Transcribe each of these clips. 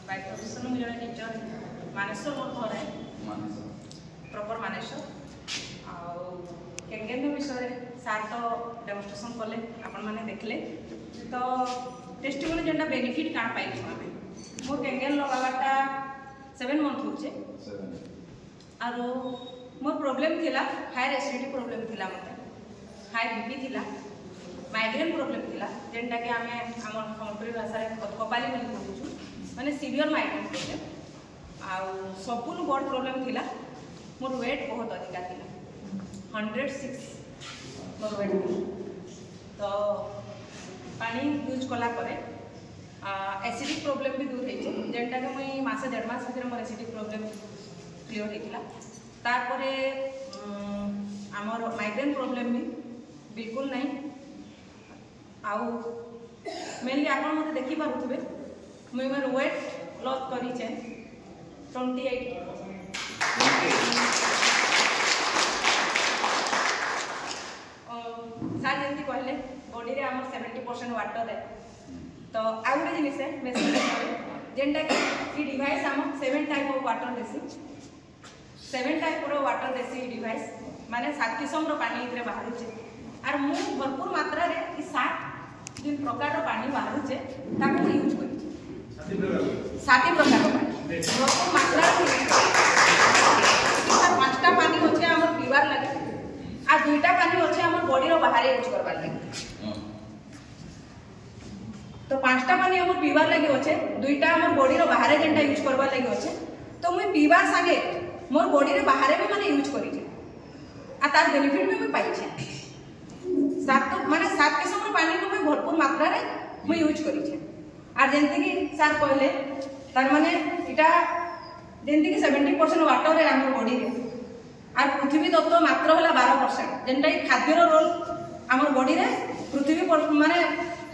by profession मुझे जड़े teacher Maneshwar मोर घर है प्रॉपर मानेश्वर केंगेन विषय सार तो डेमोन्स्ट्रेशन कले आपण मैंने देखले तो टेस्टिमोनी जेनटा बेनिफिट काण पाइलु आमे मोर केंगेन लगाबाटा 7 मंथ होचे आरो मोर प्रॉब्लम थिला हायर एसिडिटी प्रॉब्लम थिला मते हाई बीपी थिला माइग्रेन प्रॉब्लम थिला जेनटा के आमे हमर सम्पूर्ण भाषा रे कपाली बोली कहूछु माने सीवियर माइग्रेन प्रॉब्लम आ सबुन बड़ प्रॉब्लम थिला मोर वेट बहुत अधिका थिला 106 मोर वेट तो पानी यूज कला करे एसिडिक प्रॉब्लम भी दूर होइছে जेनटा के मुई मासे 1.5 मास भीतर मोर एसिडिक प्रॉब्लम क्लियर होइतिला तारपरे आमर माइग्रेन प्रॉब्लम भी बिल्कुल नहीं आउ मेनली आप मत देखी पारे मुझे मोर वेट लॉस करी 28 सार जमी कहले बॉडी रे आम 70% वाटर है तो आउ गोटे जिनिस मेसिन जेनटा कि डिवाइस आम 7 टाइप ऑफ वाटर देसी 7 टाइप वाटर देसी डिवाइस माने 7 किस्म पानी इतरे बाहर आर मु भरपूर मात्रा रे 7 जिन प्रकार पानी बाहर ताको यूज करी 7 प्रकार पानी भरपूर मात्रा पांचटा पानी होचे हमर पीवार लगे आ दुईटा पानी होचे हमर बॉडी रो बाहर यूज करबार लगे तो पांचटा पानी हमर पीवार लगे होचे दुईटा हमर बॉडी रो बाहर जेंटा यूज करबार लगे होचे तो मुई पीवार संगे मोर बॉडी रे बाहर भी माने यूज करी छे आ तार बेनिफिट भी मैं पाई छे माने 7 किस्म पानी को मैं भरपूर मात्रा रे मैं यूज करी छे आर जेंति कि सर कहले तार माने इटा जेंति कि 70% वाटर रे हमर बॉडी रे आर पृथ्वी तत्व मात्र होला 12% जेंटा कि खाद्य रो रोल हमर बॉडी रे पृथ्वी माने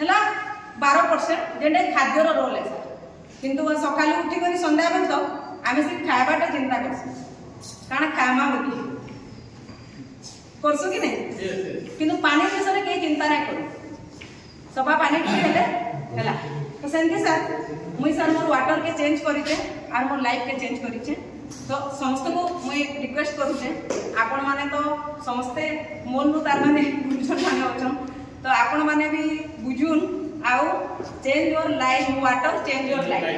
हला 12% जेंटा खाद्य रो रोल है सर किंतु सकाळी उठी करी संध्या बेल तो आमे सिर्फ खाइबाटा चिंता करसु काना खाइमा बोली करसु कि नहीं किंतु पानी विषय के चिंता नहीं करू सफा पानी हेले हैला तो सेंती सर मुई सर मोर वाटर के चेंज करिचे आर मोर लाइफ के चेंज करिचे तो समस्त को मुई रिक्वेस्ट करूचे आपण माने तो समस्त मोर नु तार माने बुझन माने अछन तो आपण माने भी बुझुन आउ change your life water change your life